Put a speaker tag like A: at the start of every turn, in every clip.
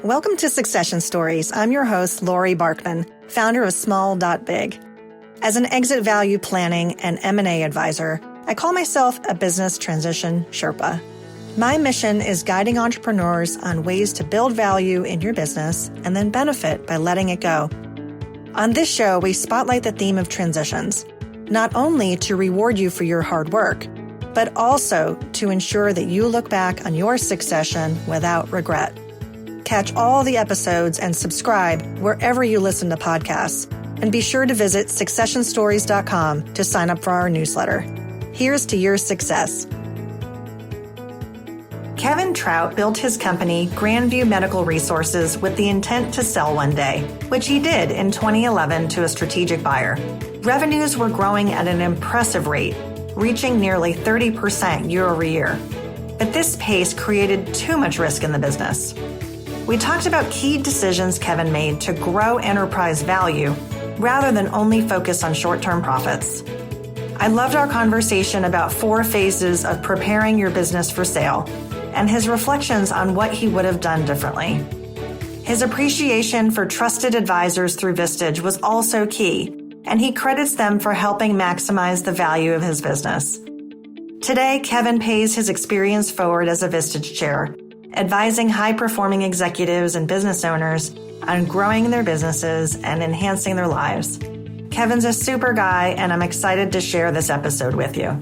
A: Welcome to Succession Stories. I'm your host, Laurie Barkman, founder of Small.Big. As an exit value planning and M&A advisor, I call myself a business transition Sherpa. My mission is guiding entrepreneurs on ways to build value in your business and then benefit by letting it go. On this show, we spotlight the theme of transitions, not only to reward you for your hard work, but also to ensure that you look back on your succession without regret. Catch all the episodes and subscribe wherever you listen to podcasts. And be sure to visit successionstories.com to sign up for our newsletter. Here's to your success. Kevin Trout built his company, Grandview Medical Resources, with the intent to sell one day, which he did in 2011 to a strategic buyer. Revenues were growing at an impressive rate, reaching nearly 30% year over year. But this pace created too much risk in the business. We talked about key decisions Kevin made to grow enterprise value rather than only focus on short-term profits. I loved our conversation about 4 phases of preparing your business for sale and his reflections on what he would have done differently. His appreciation for trusted advisors through Vistage was also key, and he credits them for helping maximize the value of his business. Today, Kevin pays his experience forward as a Vistage Chair, advising high-performing executives and business owners on growing their businesses and enhancing their lives. Kevin's a super guy, and I'm excited to share this episode with you.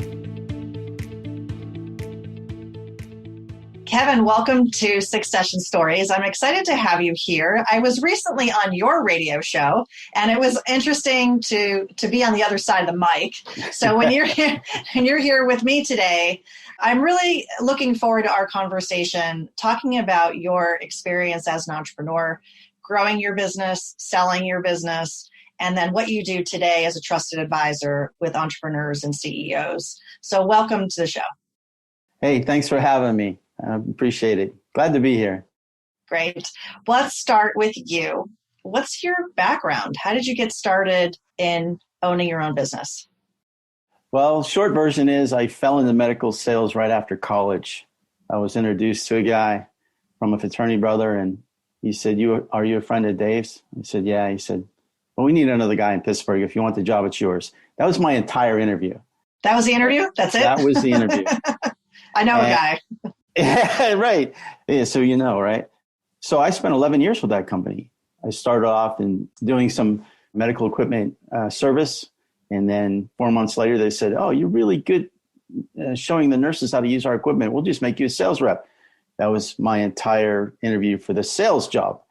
A: Kevin, welcome to Succession Stories. I'm excited to have you here. I was recently on your radio show, and it was interesting to be on the other side of the mic. So when you're here with me today, I'm really looking forward to our conversation, talking about your experience as an entrepreneur, growing your business, selling your business, and then what you do today as a trusted advisor with entrepreneurs and CEOs. So welcome to the show.
B: Hey, thanks for having me. I appreciate it. Glad to be here.
A: Great. Let's start with you. What's your background? How did you get started in owning your own business?
B: Well, short version is I fell into medical sales right after college. I was introduced to a guy from a fraternity brother, and he said, are you a friend of Dave's? I said, yeah. He said, well, we need another guy in Pittsburgh. If you want the job, it's yours. That was my entire interview.
A: That was the interview? That's it?
B: That was the interview.
A: I know a guy.
B: Yeah, right. Yeah, so you know, right? So I spent 11 years with that company. I started off in doing some medical equipment service. And then 4 months later, they said, oh, you're really good showing the nurses how to use our equipment. We'll just make you a sales rep. That was my entire interview for the sales job.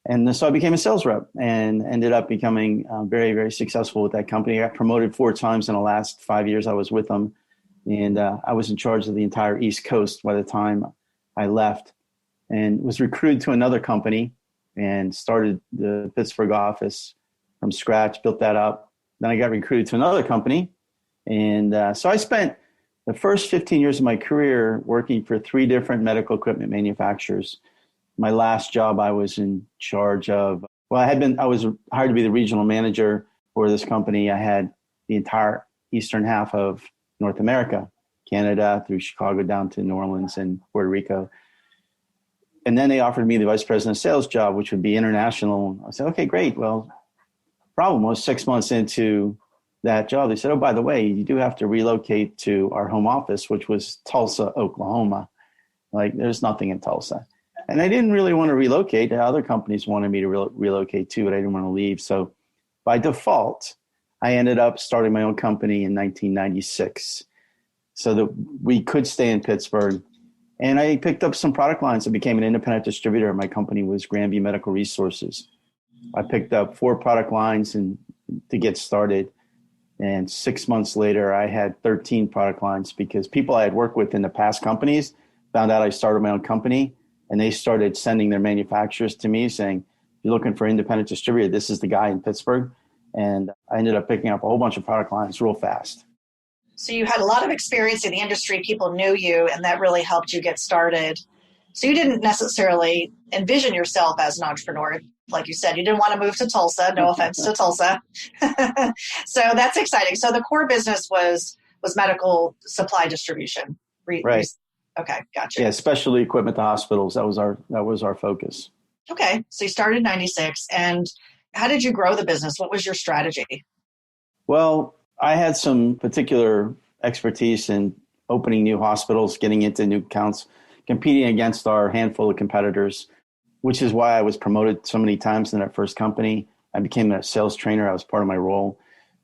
B: And so I became a sales rep and ended up becoming very, very successful with that company. I got promoted 4 times in the last 5 years I was with them. And I was in charge of the entire East Coast by the time I left, and was recruited to another company and started the Pittsburgh office from scratch, built that up. Then I got recruited to another company. And so I spent the first 15 years of my career working for 3 different medical equipment manufacturers. My last job, I was in charge of, I was hired to be the regional manager for this company. I had the entire eastern half of North America, Canada, through Chicago down to New Orleans and Puerto Rico. And then they offered me the vice president of sales job, which would be international. I said, okay, great. Well, problem was 6 months into that job, they said, oh, by the way, you do have to relocate to our home office, which was Tulsa, Oklahoma. Like, there's nothing in Tulsa. And I didn't really want to relocate. Other companies wanted me to relocate too, but I didn't want to leave. So by default, I ended up starting my own company in 1996 so that we could stay in Pittsburgh. And I picked up some product lines and became an independent distributor. My company was Grandview Medical Resources. I picked up 4 product lines to get started. And 6 months later, I had 13 product lines because people I had worked with in the past companies found out I started my own company, and they started sending their manufacturers to me saying, if you're looking for an independent distributor, this is the guy in Pittsburgh. And I ended up picking up a whole bunch of product lines real fast.
A: So you had a lot of experience in the industry. People knew you, and that really helped you get started. So you didn't necessarily envision yourself as an entrepreneur. Like you said, you didn't want to move to Tulsa. No offense to Tulsa. So that's exciting. So the core business was medical supply distribution.
B: Right.
A: Okay, gotcha.
B: Yeah, specialty equipment to hospitals. That was our focus.
A: Okay. So you started in 96. And how did you grow the business? What was your strategy?
B: Well, I had some particular expertise in opening new hospitals, getting into new accounts, competing against our handful of competitors, which is why I was promoted so many times in that first company. I became a sales trainer. I was part of my role.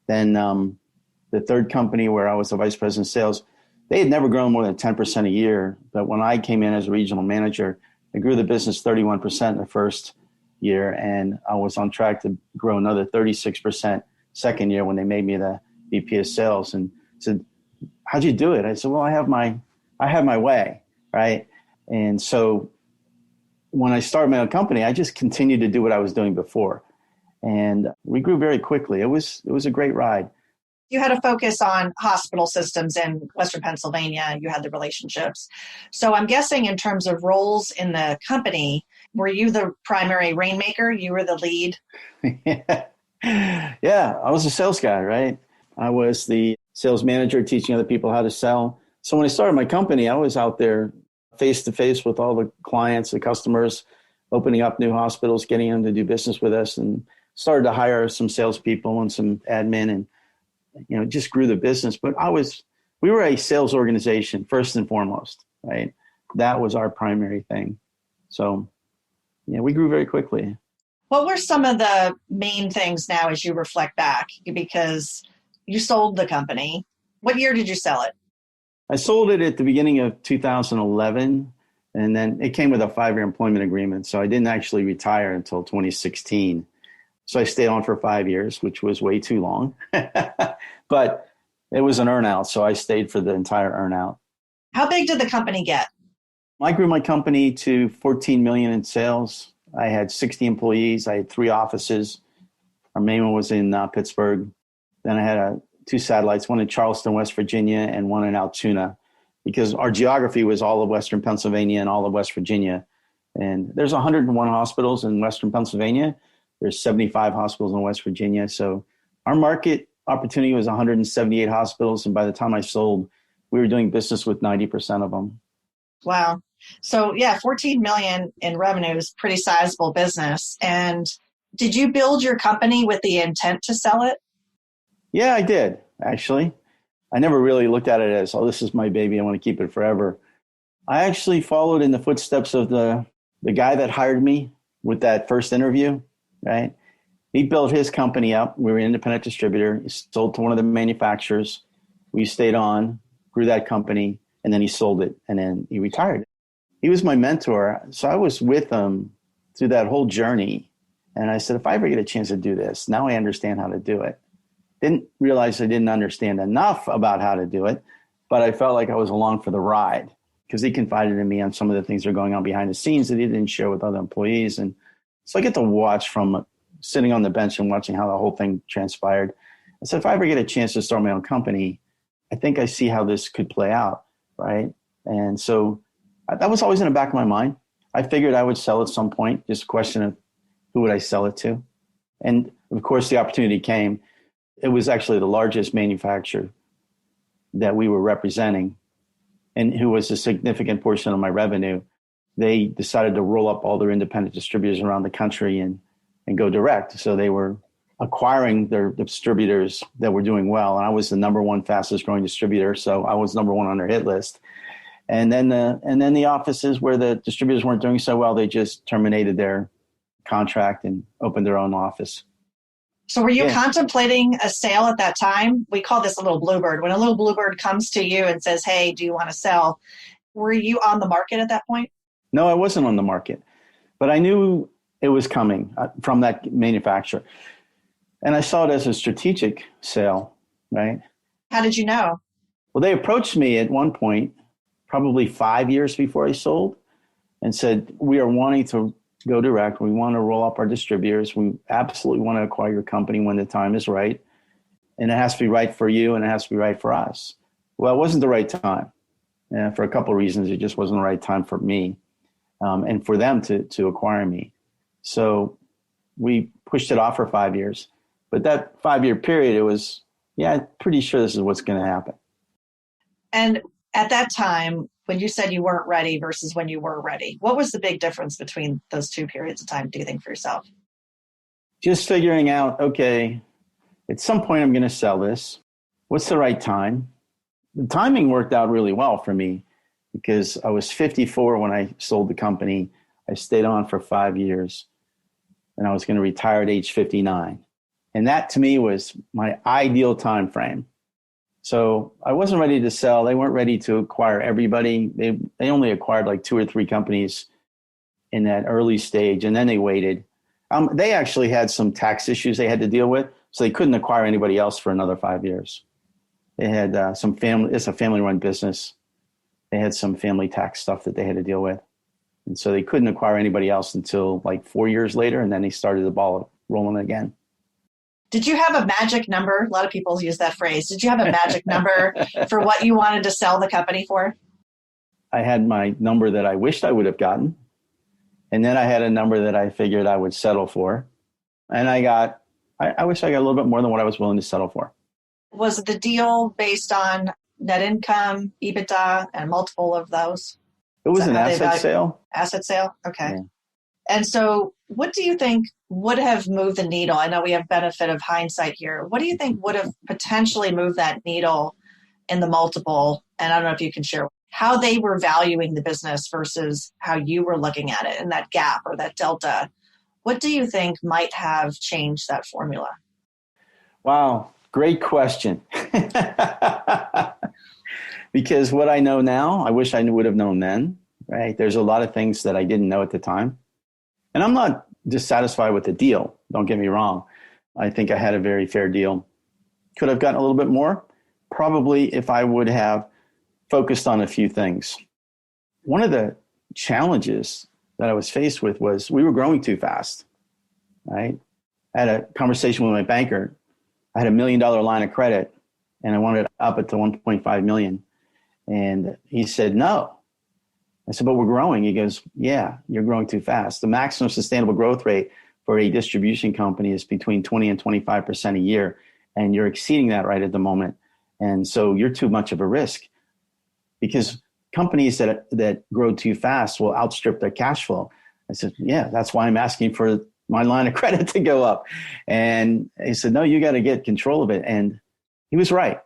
B: Then the third company where I was the vice president of sales, they had never grown more than 10% a year. But when I came in as a regional manager, I grew the business 31% in the first year. And I was on track to grow another 36% second year when they made me the VP of sales, and said, how'd you do it? I said, well, I have my way. Right. And so when I started my own company, I just continued to do what I was doing before. And we grew very quickly. It was a great ride.
A: You had a focus on hospital systems in Western Pennsylvania. You had the relationships. So I'm guessing in terms of roles in the company, were you the primary rainmaker? You were the lead?
B: Yeah, I was a sales guy, right? I was the sales manager teaching other people how to sell. So when I started my company, I was out there face to face with all the clients, the customers, opening up new hospitals, getting them to do business with us, and started to hire some salespeople and some admin, and just grew the business. But we were a sales organization first and foremost, right? That was our primary thing. So yeah, we grew very quickly.
A: What were some of the main things now as you reflect back? Because you sold the company. What year did you sell it?
B: I sold it at the beginning of 2011, and then it came with a 5-year employment agreement. So I didn't actually retire until 2016. So I stayed on for 5 years, which was way too long. But it was an earnout, so I stayed for the entire earnout.
A: How big did the company get?
B: I grew my company to 14 million in sales. I had 60 employees. I had 3 offices. Our main one was in Pittsburgh. Then I had 2 satellites, one in Charleston, West Virginia, and one in Altoona, because our geography was all of Western Pennsylvania and all of West Virginia. And there's 101 hospitals in Western Pennsylvania. There's 75 hospitals in West Virginia. So our market opportunity was 178 hospitals. And by the time I sold, we were doing business with 90% of them.
A: Wow. So yeah, 14 million in revenue is pretty sizable business. And did you build your company with the intent to sell it?
B: Yeah, I did, actually. I never really looked at it as, oh, this is my baby, I want to keep it forever. I actually followed in the footsteps of the guy that hired me with that first interview, right? He built his company up. We were an independent distributor. He sold to one of the manufacturers. We stayed on, grew that company, and then he sold it, and then he retired. He was my mentor. So I was with him through that whole journey. And I said, if I ever get a chance to do this, now I understand how to do it. Didn't realize I didn't understand enough about how to do it, but I felt like I was along for the ride because he confided in me on some of the things that are going on behind the scenes that he didn't share with other employees. And so I get to watch from sitting on the bench and watching how the whole thing transpired. I said, if I ever get a chance to start my own company, I think I see how this could play out, right? And so that was always in the back of my mind. I figured I would sell at some point, just a question of who would I sell it to? And of course, the opportunity came. It was actually the largest manufacturer that we were representing and who was a significant portion of my revenue. They decided to roll up all their independent distributors around the country and go direct. So they were acquiring their distributors that were doing well. And I was the number 1 fastest growing distributor. So I was number 1 on their hit list. And then the offices where the distributors weren't doing so well, they just terminated their contract and opened their own office.
A: So were you contemplating a sale at that time? We call this a little bluebird. When a little bluebird comes to you and says, hey, do you want to sell? Were you on the market at that point?
B: No, I wasn't on the market, but I knew it was coming from that manufacturer. And I saw it as a strategic sale, right?
A: How did you know?
B: Well, they approached me at one point, probably 5 years before I sold, and said, we are wanting to go direct. We want to roll up our distributors. We absolutely want to acquire your company when the time is right. And it has to be right for you and it has to be right for us. Well, it wasn't the right time. And for a couple of reasons, it just wasn't the right time for me and for them to acquire me. So we pushed it off for 5 years. But that 5-year period, it was, I'm pretty sure this is what's going to happen.
A: And at that time, when you said you weren't ready versus when you were ready? What was the big difference between those two periods of time, do you think, for yourself?
B: Just figuring out, okay, at some point I'm going to sell this. What's the right time? The timing worked out really well for me because I was 54 when I sold the company. I stayed on for 5 years and I was going to retire at age 59. And that to me was my ideal time frame. So I wasn't ready to sell. They weren't ready to acquire everybody. They only acquired like 2 or 3 companies in that early stage, and then they waited. They actually had some tax issues they had to deal with, so they couldn't acquire anybody else for another 5 years. They had some family. It's a family-run business. They had some family tax stuff that they had to deal with, and so they couldn't acquire anybody else until like 4 years later, and then they started the ball rolling again.
A: Did you have a magic number? A lot of people use that phrase. Did you have a magic number for what you wanted to sell the company for?
B: I had my number that I wished I would have gotten. And then I had a number that I figured I would settle for. And I wish I got a little bit more than what I was willing to settle for.
A: Was the deal based on net income, EBITDA, and multiple of those?
B: It was an asset sale.
A: Asset sale? Okay.
B: Yeah.
A: And so what do you think would have moved the needle? I know we have benefit of hindsight here. What do you think would have potentially moved that needle in the multiple? And I don't know if you can share how they were valuing the business versus how you were looking at it, and that gap or that delta. What do you think might have changed that formula?
B: Wow, great question. Because what I know now, I wish I would have known then, right? There's a lot of things that I didn't know at the time. And I'm not dissatisfied with the deal. Don't get me wrong. I think I had a very fair deal. Could have gotten a little bit more? Probably, if I would have focused on a few things. One of the challenges that I was faced with was we were growing too fast, right? I had a conversation with my banker. I had $1 million line of credit and I wanted it up it to 1.5 million. And he said, no. I said, but we're growing. He goes, yeah, you're growing too fast. The maximum sustainable growth rate for a distribution company is between 20 and 25% a year. And you're exceeding that right at the moment. And so you're too much of a risk because companies that grow too fast will outstrip their cash flow. I said, yeah, that's why I'm asking for my line of credit to go up. And he said, no, you got to get control of it. And he was right.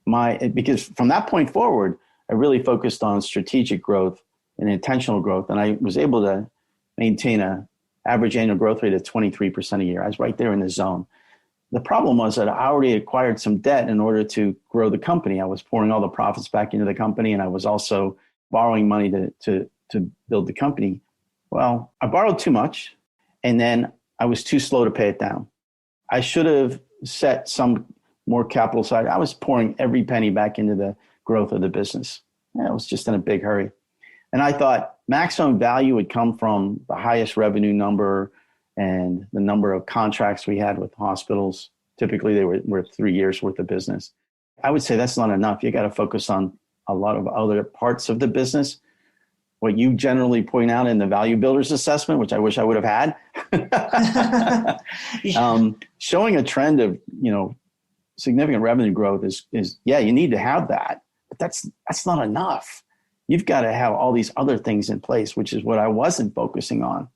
B: Because from that point forward, I really focused on strategic growth and intentional growth. And I was able to maintain an average annual growth rate of 23% a year. I was right there in the zone. The problem was that I already acquired some debt in order to grow the company. I was pouring all the profits back into the company, and I was also borrowing money to build the company. Well, I borrowed too much, and then I was too slow to pay it down. I should have set some more capital aside. I was pouring every penny back into the growth of the business. I was just in a big hurry. And I thought maximum value would come from the highest revenue number and the number of contracts we had with hospitals. Typically, they were 3 years worth of business. I would say that's not enough. You got to focus on a lot of other parts of the business. What you generally point out in the value builders assessment, which I wish I would have had, showing a trend of significant revenue growth is you need to have that, but that's not enough. You've got to have all these other things in place, which is what I wasn't focusing on.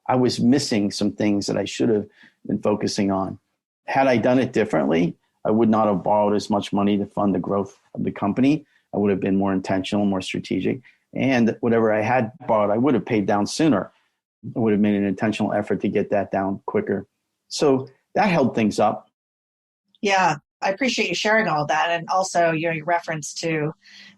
B: I was missing some things that I should have been focusing on. Had I done it differently, I would not have borrowed as much money to fund the growth of the company. I would have been more intentional, more strategic. And whatever I had borrowed, I would have paid down sooner. I would have made an intentional effort to get that down quicker. So that held things up.
A: Yeah, I appreciate you sharing all that. And also your reference to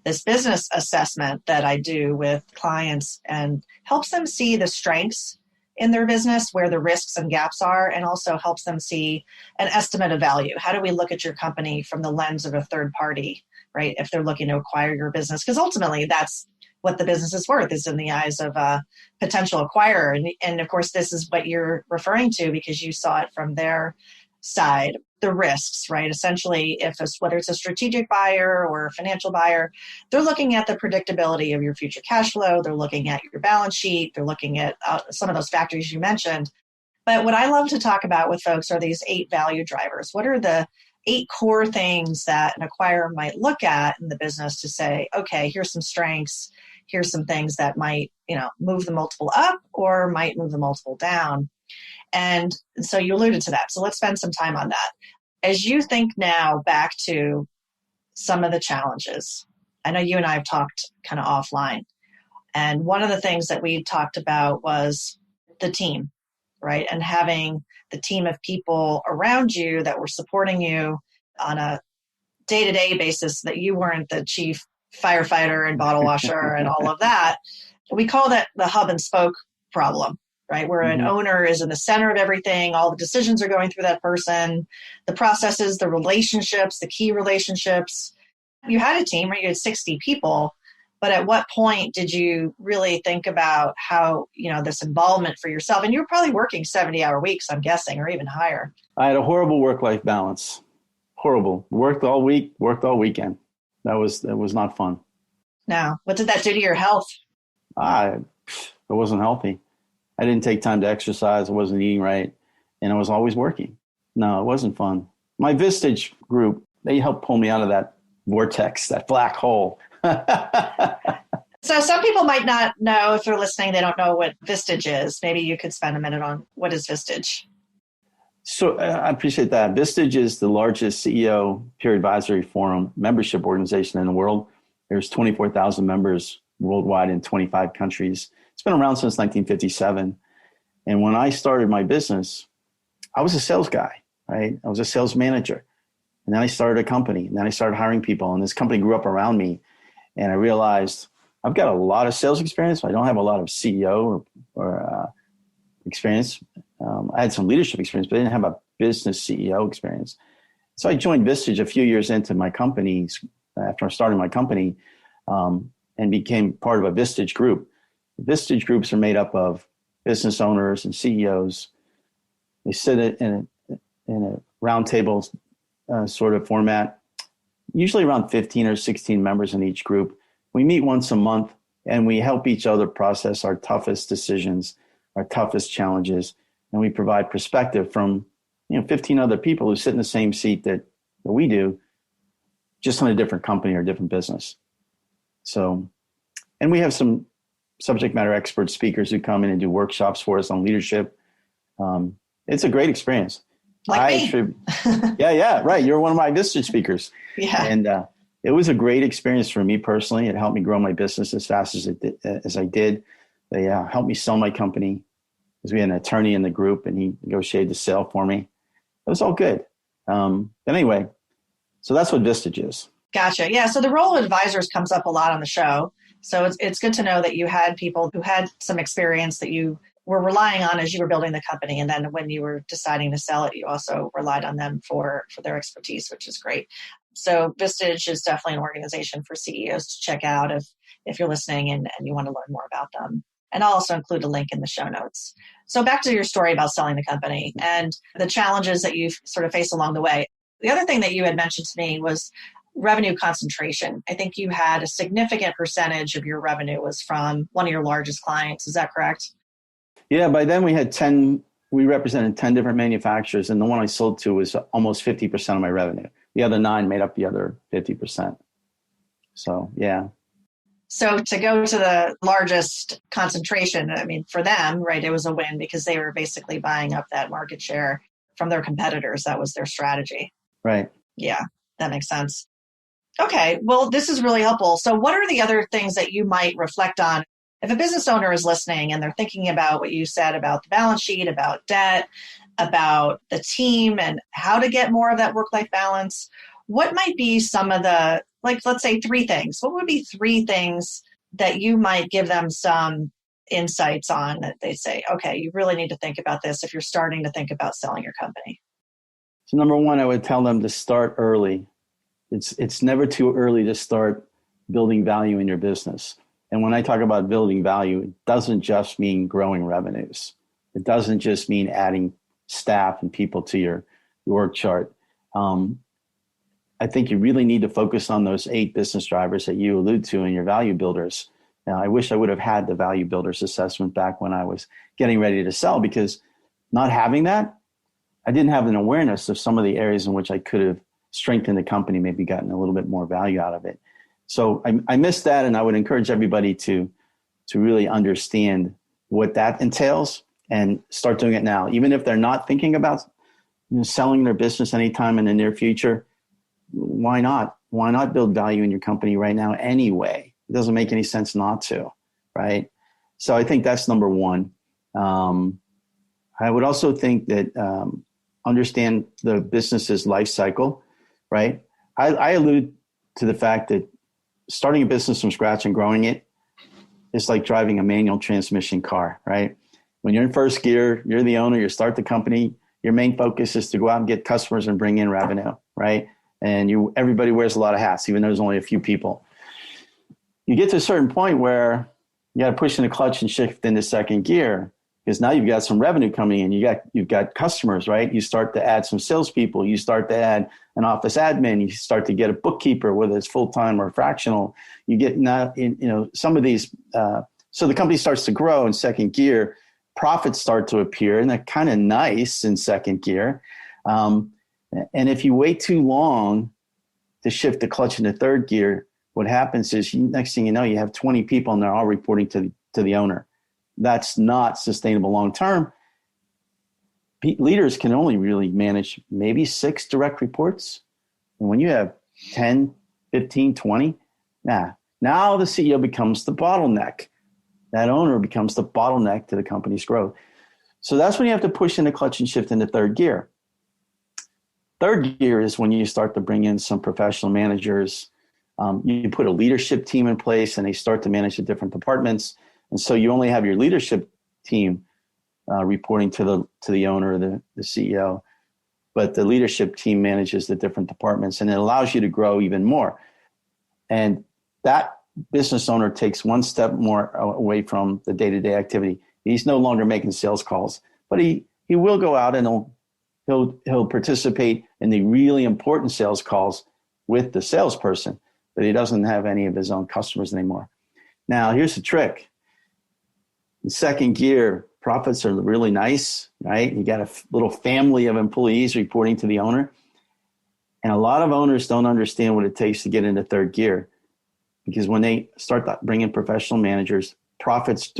A: this business assessment that I do with clients and helps them see the strengths in their business, where the risks and gaps are, and also helps them see an estimate of value. How do we look at your company from the lens of a third party, right? If they're looking to acquire your business, because ultimately that's what the business is worth, is in the eyes of a potential acquirer. And of course, this is what you're referring to because you saw it from their side, the risks, right? Essentially, whether it's a strategic buyer or a financial buyer, they're looking at the predictability of your future cash flow. They're looking at your balance sheet. They're looking at some of those factors you mentioned. But what I love to talk about with folks are these 8 value drivers. What are the 8 core things that an acquirer might look at in the business to say, okay, here's some strengths, here's some things that might, move the multiple up or might move the multiple down. And so you alluded to that. So let's spend some time on that. As you think now back to some of the challenges, I know you and I have talked kind of offline. And one of the things that we talked about was the team, right? And having the team of people around you that were supporting you on a day-to-day basis, that you weren't the chief firefighter and bottle washer and all of that. We call that the hub and spoke problem, right? Where an owner is in the center of everything. All the decisions are going through that person, the processes, the relationships, the key relationships. You had a team, right? You had 60 people. But at what point did you really think about how, this involvement for yourself? And you were probably working 70-hour weeks, I'm guessing, or even higher.
B: I had a horrible work-life balance. Horrible. Worked all week, worked all weekend. That was not fun.
A: No. What did that do to your health?
B: It wasn't healthy. I didn't take time to exercise. I wasn't eating right. And I was always working. No, it wasn't fun. My Vistage group, they helped pull me out of that vortex, that black hole.
A: So some people might not know, if they're listening, they don't know what Vistage is. Maybe you could spend a minute on what is Vistage.
B: So I appreciate that. Vistage is the largest CEO peer advisory forum membership organization in the world. There's 24,000 members worldwide in 25 countries. It's been around since 1957. And when I started my business, I was a sales guy, right? I was a sales manager. And then I started a company, and then I started hiring people, and this company grew up around me. And I realized I've got a lot of sales experience, but I don't have a lot of CEO or experience. I had some leadership experience, but I didn't have a business CEO experience. So I joined Vistage a few years into my company, after starting my company, and became part of a Vistage group. Vistage groups are made up of business owners and CEOs. They sit in a round table sort of format, usually around 15 or 16 members in each group. We meet once a month, and we help each other process our toughest decisions, our toughest challenges, and we provide perspective from 15 other people who sit in the same seat that we do, just in a different company or different business. So, and we have some subject matter expert speakers who come in and do workshops for us on leadership. It's a great experience.
A: Like me.
B: Yeah, right. You're one of my Vistage speakers.
A: Yeah.
B: And it was a great experience for me personally. It helped me grow my business as fast as I did. They helped me sell my company, because we had an attorney in the group, and he negotiated the sale for me. It was all good. But anyway, so that's what Vistage is.
A: Gotcha. Yeah. So the role of advisors comes up a lot on the show. So it's good to know that you had people who had some experience that you were relying on as you were building the company. And then when you were deciding to sell it, you also relied on them for their expertise, which is great. So Vistage is definitely an organization for CEOs to check out if you're listening and you want to learn more about them. And I'll also include a link in the show notes. So back to your story about selling the company and the challenges that you've sort of faced along the way. The other thing that you had mentioned to me was revenue concentration. I think you had a significant percentage of your revenue was from one of your largest clients. Is that correct?
B: Yeah, by then we represented 10 different manufacturers, and the one I sold to was almost 50% of my revenue. The other 9 made up the other 50%. So, yeah.
A: So to go to the largest concentration, I mean, for them, right, it was a win because they were basically buying up that market share from their competitors. That was their strategy.
B: Right.
A: Yeah, that makes sense. Okay, well, this is really helpful. So what are the other things that you might reflect on? If a business owner is listening and they're thinking about what you said about the balance sheet, about debt, about the team and how to get more of that work-life balance, what might be some of the, let's say 3 things. What would be 3 things that you might give them some insights on that they say, okay, you really need to think about this if you're starting to think about selling your company?
B: So number 1, I would tell them to start early. It's never too early to start building value in your business. And when I talk about building value, it doesn't just mean growing revenues. It doesn't just mean adding staff and people to your org chart. I think you really need to focus on those 8 business drivers that you allude to in your value builders. Now, I wish I would have had the value builders assessment back when I was getting ready to sell, because not having that, I didn't have an awareness of some of the areas in which I could have strengthened the company, maybe gotten a little bit more value out of it. So I missed that, and I would encourage everybody to really understand what that entails and start doing it now. Even if they're not thinking about selling their business anytime in the near future, why not? Why not build value in your company right now anyway? It doesn't make any sense not to, right? So I think that's number one. I would also think that understand the business's life cycle, right? I allude to the fact that starting a business from scratch and growing it is like driving a manual transmission car, right? When you're in first gear, you're the owner, you start the company, your main focus is to go out and get customers and bring in revenue, right? And everybody wears a lot of hats, even though there's only a few people. You get to a certain point where you got to push in the clutch and shift into second gear, because now you've got some revenue coming in. You've got customers, right? You start to add some salespeople. You start to add an office admin. You start to get a bookkeeper, whether it's full time or fractional. You get some of these. So the company starts to grow in second gear. Profits start to appear, and they're kind of nice in second gear. And if you wait too long to shift the clutch into third gear, what happens is next thing you know, you have 20 people and they're all reporting to the owner. That's not sustainable long term. Leaders can only really manage maybe 6 direct reports. And when you have 10, 15, 20, now the CEO becomes the bottleneck. That owner becomes the bottleneck to the company's growth. So that's when you have to push in the clutch and shift into third gear. Third gear is when you start to bring in some professional managers. You put a leadership team in place and they start to manage the different departments. And so you only have your leadership team reporting to the owner, the CEO, but the leadership team manages the different departments, and it allows you to grow even more. And that business owner takes one step more away from the day-to-day activity. He's no longer making sales calls, but he will go out and he'll participate in the really important sales calls with the salesperson, but he doesn't have any of his own customers anymore. Now, here's the trick. In second gear, profits are really nice, right? You got a little family of employees reporting to the owner. And a lot of owners don't understand what it takes to get into third gear, because when they start bringing professional managers, profits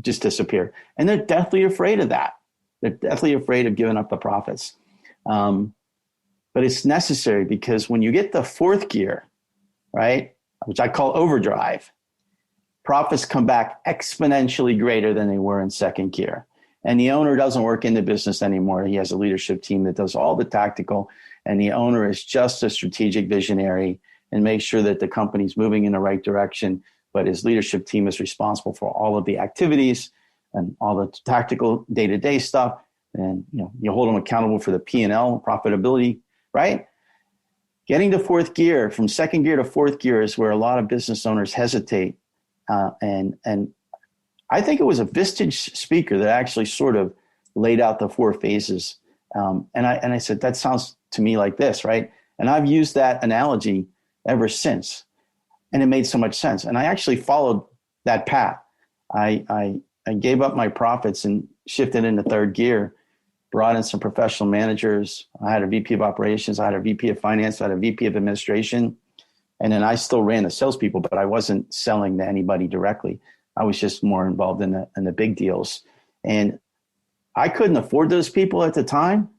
B: just disappear. And they're deathly afraid of that. They're deathly afraid of giving up the profits. But it's necessary, because when you get the fourth gear, right, which I call overdrive, profits come back exponentially greater than they were in second gear. And the owner doesn't work in the business anymore. He has a leadership team that does all the tactical, and the owner is just a strategic visionary and makes sure that the company's moving in the right direction. But his leadership team is responsible for all of the activities and all the tactical day-to-day stuff. And you hold them accountable for the P&L profitability, right? Getting to fourth gear, from second gear to fourth gear, is where a lot of business owners hesitate. And I think it was a Vistage speaker that actually sort of laid out the 4 phases. And I said, that sounds to me like this, right? And I've used that analogy ever since. And it made so much sense. And I actually followed that path. I gave up my profits and shifted into third gear, brought in some professional managers. I had a VP of operations. I had a VP of finance. I had a VP of administration. And then I still ran the salespeople, but I wasn't selling to anybody directly. I was just more involved in the big deals. And I couldn't afford those people at the time,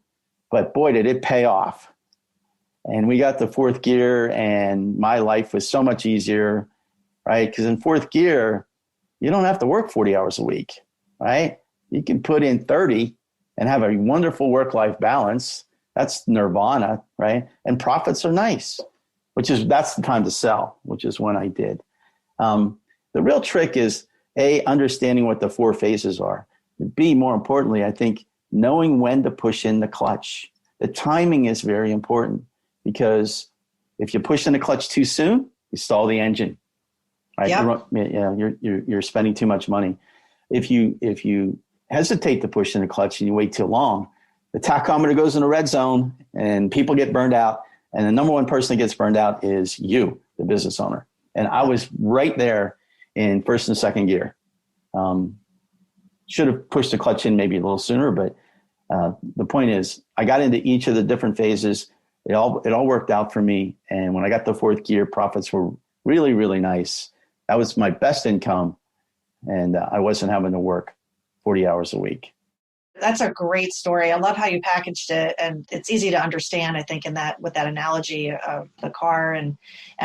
B: but boy, did it pay off. And we got to fourth gear, and my life was so much easier, right? Because in fourth gear, you don't have to work 40 hours a week, right? You can put in 30 and have a wonderful work-life balance. That's nirvana, right? And profits are nice. That's the time to sell, which is when I did. The real trick is, A, understanding what the 4 phases are. B, more importantly, I think knowing when to push in the clutch. The timing is very important, because if you push in the clutch too soon, you stall the engine. Right? Yep. You're spending too much money. If you hesitate to push in the clutch and you wait too long, the tachometer goes in the red zone and people get burned out. And the number one person that gets burned out is you, the business owner. And I was right there in first and second gear. Should have pushed the clutch in maybe a little sooner, but the point is, I got into each of the different phases, it all worked out for me. And when I got the fourth gear, profits were really, really nice. That was my best income. And I wasn't having to work 40 hours a week.
A: That's a great story. I love how you packaged it, and it's easy to understand, I think, in that with that analogy of the car and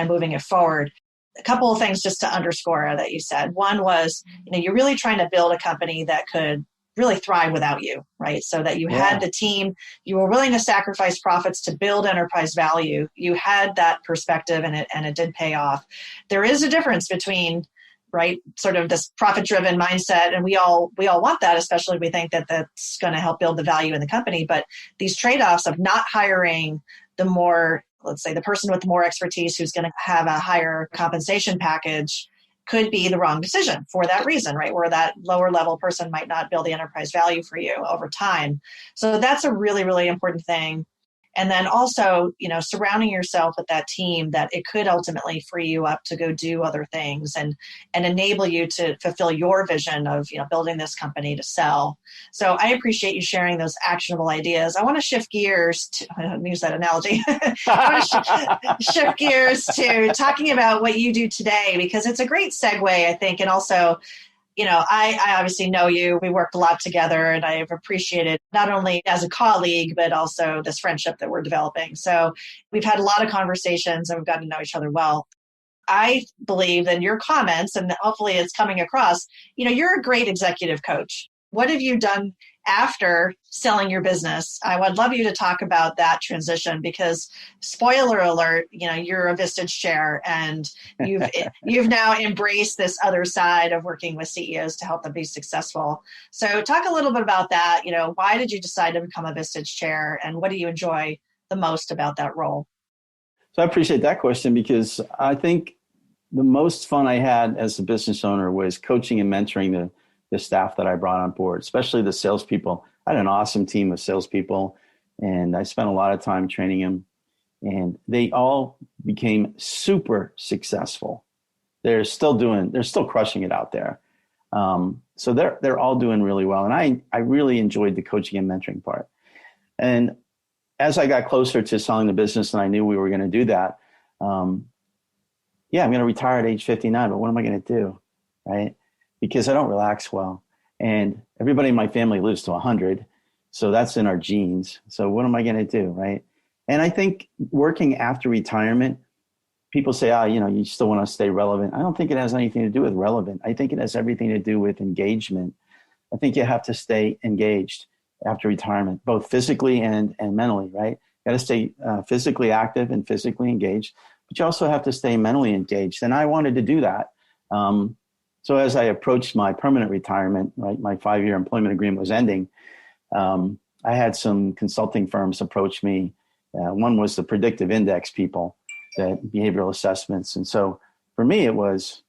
A: moving it forward. A couple of things just to underscore that you said. One was, you're really trying to build a company that could really thrive without you, right? So that you had the team, you were willing to sacrifice profits to build enterprise value. You had that perspective, and it did pay off. There is a difference between, right, sort of this profit-driven mindset, and we all want that, especially if we think that that's going to help build the value in the company. But these trade-offs of not hiring the more, let's say, the person with more expertise who's going to have a higher compensation package could be the wrong decision for that reason, right? Where that lower level person might not build the enterprise value for you over time. So that's a really, really important thing. And then also, surrounding yourself with that team that it could ultimately free you up to go do other things and enable you to fulfill your vision of, building this company to sell. So I appreciate you sharing those actionable ideas. I want to shift gears to, I don't use that analogy. I want to shift gears to talking about what you do today, because it's a great segue, I think. And also, I obviously know you. We worked a lot together, and I've appreciated not only as a colleague, but also this friendship that we're developing. So we've had a lot of conversations and we've gotten to know each other well. I believe in your comments, and hopefully it's coming across, you're a great executive coach. What have you done after selling your business? I would love you to talk about that transition, because spoiler alert, you're a Vistage Chair, and you've now embraced this other side of working with CEOs to help them be successful. So talk a little bit about that. Why did you decide to become a Vistage Chair, and what do you enjoy the most about that role?
B: So I appreciate that question, because I think the most fun I had as a business owner was coaching and mentoring the staff that I brought on board, especially the salespeople. I had an awesome team of salespeople, and I spent a lot of time training them, and they all became super successful. They're still crushing it out there. So they're all doing really well. And I really enjoyed the coaching and mentoring part. And as I got closer to selling the business and I knew we were going to do that, I'm going to retire at age 59, but what am I going to do, right? Because I don't relax well. And everybody in my family lives to 100. So that's in our genes. So what am I going to do, right? And I think working after retirement, people say, you still want to stay relevant. I don't think it has anything to do with relevant. I think it has everything to do with engagement. I think you have to stay engaged after retirement, both physically and mentally, right? You got to stay physically active and physically engaged, but you also have to stay mentally engaged. And I wanted to do that. So as I approached my permanent retirement, right, my 5-year employment agreement was ending, I had some consulting firms approach me. One was the predictive index people, that behavioral assessments. And so for me, it was,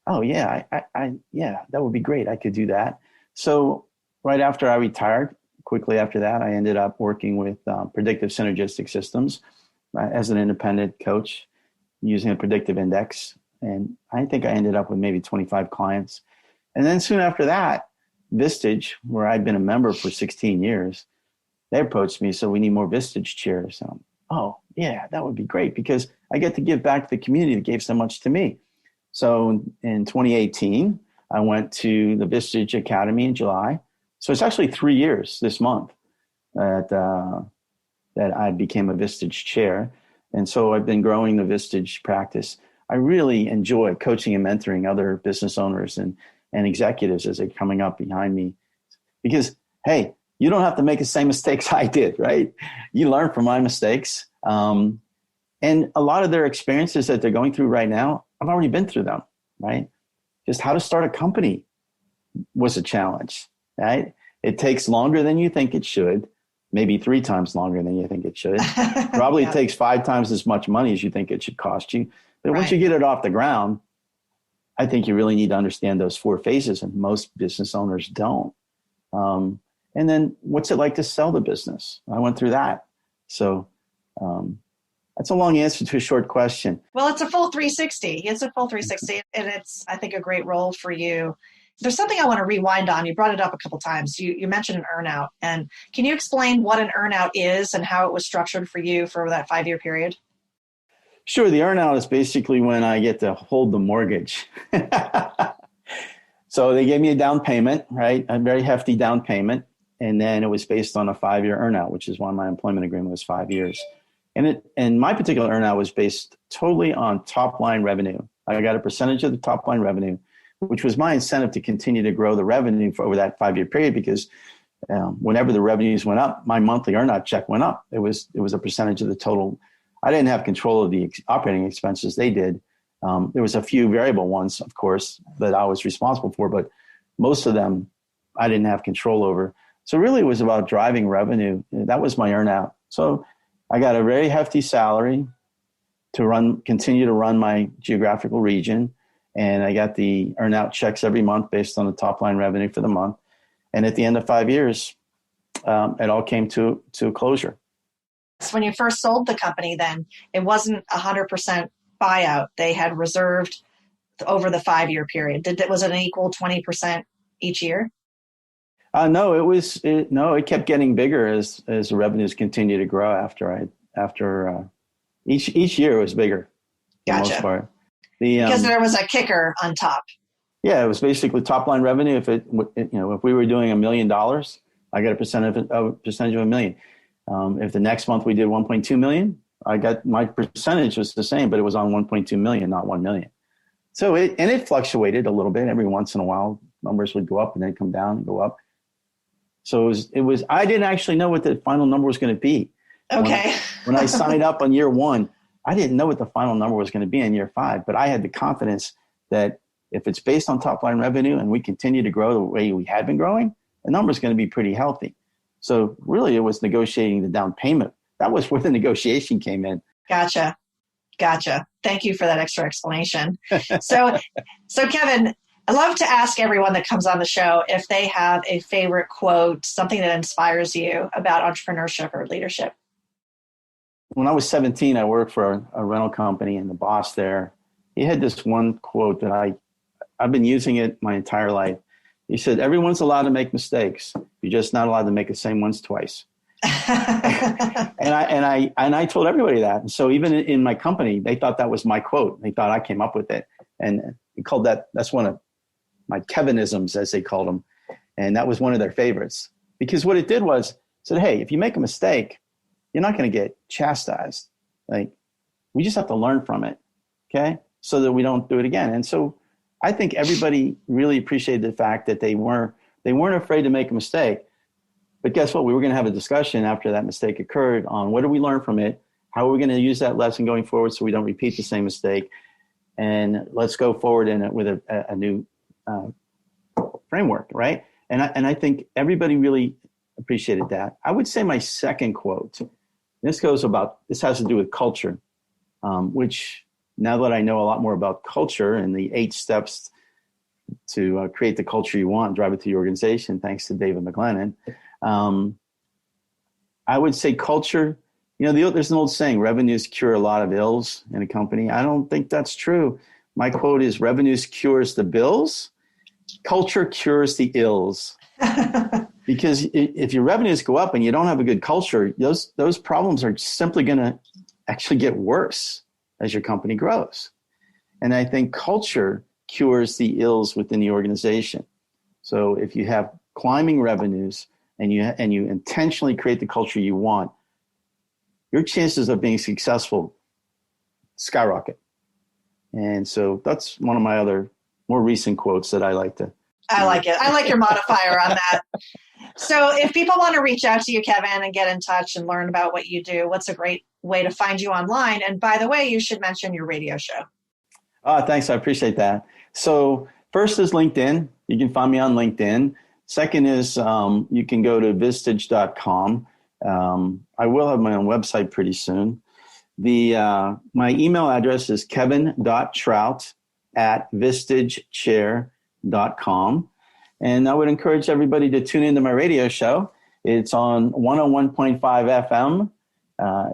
B: that would be great. I could do that. So right after I retired, quickly after that, I ended up working with predictive synergistic systems as an independent coach using a predictive index. And I think I ended up with maybe 25 clients. And then soon after that, Vistage, where I'd been a member for 16 years, they approached me, so we need more Vistage chairs. So, that would be great, because I get to give back to the community that gave so much to me. So in 2018, I went to the Vistage Academy in July. So it's actually 3 years this month that I became a Vistage Chair. And so I've been growing the Vistage practice. I really enjoy coaching and mentoring other business owners and executives as they're coming up behind me, because, hey, you don't have to make the same mistakes I did, right? You learn from my mistakes. And a lot of their experiences that they're going through right now, I've already been through them, right? Just how to start a company was a challenge, right? It takes longer than you think it should, maybe 3 times longer than you think it should. Probably takes 5 times as much money as you think it should cost you. But once you get it off the ground, I think you really need to understand those 4 phases, and most business owners don't. And then what's it like to sell the business? I went through that. So that's a long answer to a short question.
A: Well, it's a full 360. It's a full 360. And it's, I think, a great role for you. There's something I want to rewind on. You brought it up a couple times. You mentioned an earnout. And can you explain what an earnout is and how it was structured for you for that 5-year period?
B: Sure. The earnout is basically when I get to hold the mortgage. So they gave me a down payment, right? A very hefty down payment. And then it was based on a 5-year earnout, which is why my employment agreement was 5 years. And my particular earnout was based totally on top line revenue. I got a percentage of the top line revenue, which was my incentive to continue to grow the revenue for over that 5-year period, because whenever the revenues went up, my monthly earnout check went up. It was a percentage of the total. I didn't have control of the operating expenses. They did. There was a few variable ones, of course, that I was responsible for, but most of them I didn't have control over. So really it was about driving revenue. That was my earnout. So I got a very hefty salary to continue to run my geographical region. And I got the earnout checks every month based on the top line revenue for the month. And at the end of 5 years, it all came to a closure.
A: When you first sold the company, then it wasn't 100% buyout. They had reserved over the 5-year period. Was it an equal 20% each year?
B: No, it kept getting bigger as the revenues continued to grow after each year it was bigger.
A: Gotcha.
B: For the most part.
A: Because there was a kicker on top.
B: Yeah, it was basically top line revenue. If we were doing $1 million, I got a percentage of $1 million. If the next month we did 1.2 million, I got my percentage was the same, but it was on 1.2 million, not 1 million. So it fluctuated a little bit. Every once in a while, numbers would go up and then come down and go up. So it was. I didn't actually know what the final number was going to be.
A: Okay.
B: When I signed up on year 1, I didn't know what the final number was going to be in year 5, but I had the confidence that if it's based on top line revenue and we continue to grow the way we had been growing, the number is going to be pretty healthy. So really it was negotiating the down payment. That was where the negotiation came in.
A: Gotcha. Thank you for that extra explanation. So Kevin, I love to ask everyone that comes on the show if they have a favorite quote, something that inspires you about entrepreneurship or leadership.
B: When I was 17, I worked for a rental company, and the boss there, he had this one quote that I've been using it my entire life. He said, "Everyone's allowed to make mistakes. You're just not allowed to make the same ones twice." and I told everybody that. And so even in my company, they thought that was my quote. They thought I came up with it. And we called that's one of my Kevinisms, as they called them. And that was one of their favorites. Because what it did was said, hey, if you make a mistake, you're not going to get chastised. Like, we just have to learn from it. Okay. So that we don't do it again. And so I think everybody really appreciated the fact that they weren't afraid to make a mistake. But guess what? We were going to have a discussion after that mistake occurred on what did we learn from it? How are we going to use that lesson going forward so we don't repeat the same mistake? And let's go forward with a new framework, right? And I think everybody really appreciated that. I would say my second quote, this has to do with culture, which now that I know a lot more about culture and the 8 steps to create the culture you want, drive it to your organization, thanks to David McLennan, I would say culture, there's an old saying, revenues cure a lot of ills in a company. I don't think that's true. My quote is, revenues cures the bills, culture cures the ills. Because if your revenues go up and you don't have a good culture, those problems are simply going to actually get worse as your company grows. And I think culture cures the ills within the organization. So if you have climbing revenues and you intentionally create the culture you want, your chances of being successful skyrocket. And so that's one of my other more recent quotes that I like to.
A: I like it. I like your modifier on that. So if people want to reach out to you, Kevin, and get in touch and learn about what you do, what's a great way to find you online? And by the way, you should mention your radio show.
B: Thanks. I appreciate that. So first is LinkedIn. You can find me on LinkedIn. Second is you can go to vistage.com. I will have my own website pretty soon. My email address is kevin.trout@vistagechair.com. And I would encourage everybody to tune into my radio show. It's on 101.5 FM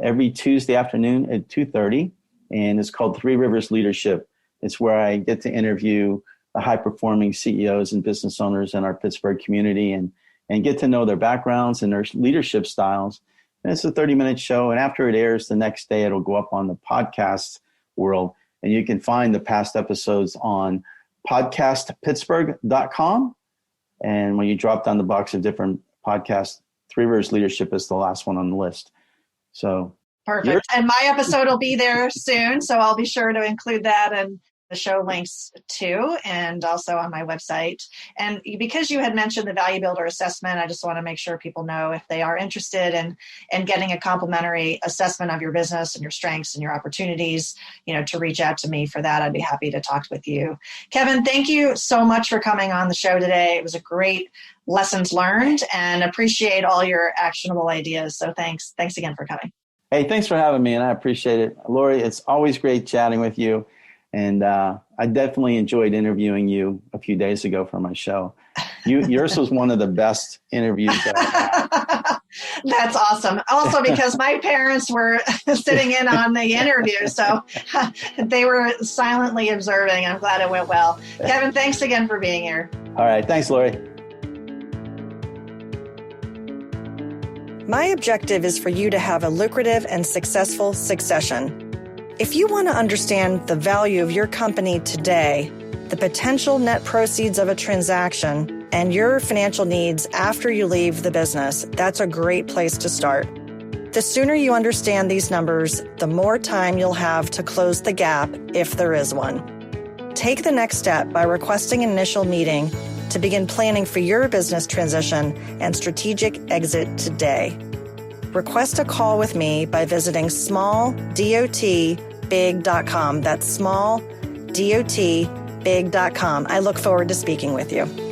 B: every Tuesday afternoon at 2:30. And it's called 3 Rivers Leadership. It's where I get to interview the high-performing CEOs and business owners in our Pittsburgh community and get to know their backgrounds and their leadership styles. And it's a 30-minute show. And after it airs the next day, it'll go up on the podcast world. And you can find the past episodes on podcastpittsburgh.com. And when you drop down the box of different podcasts, Three Rivers Leadership is the last one on the list. So
C: perfect. And my episode will be there soon. So I'll be sure to include that and the show links too, and also on my website. And because you had mentioned the Value Builder assessment, I just want to make sure people know if they are interested in getting a complimentary assessment of your business and your strengths and your opportunities, to reach out to me for that. I'd be happy to talk with you. Kevin, thank you so much for coming on the show today. It was a great lessons learned and appreciate all your actionable ideas. So thanks again for coming.
B: Hey, thanks for having me, and I appreciate it. Laurie, it's always great chatting with you. And I definitely enjoyed interviewing you a few days ago for my show. Yours was one of the best interviews that I had.
C: That's awesome. Also, because my parents were sitting in on the interview, so they were silently observing. I'm glad it went well. Kevin, thanks again for being here.
B: All right. Thanks, Laurie.
A: My objective is for you to have a lucrative and successful succession. If you want to understand the value of your company today, the potential net proceeds of a transaction, and your financial needs after you leave the business, that's a great place to start. The sooner you understand these numbers, the more time you'll have to close the gap if there is one. Take the next step by requesting an initial meeting to begin planning for your business transition and strategic exit today. Request a call with me by visiting smalldotbig.com. That's smalldotbig.com. I look forward to speaking with you.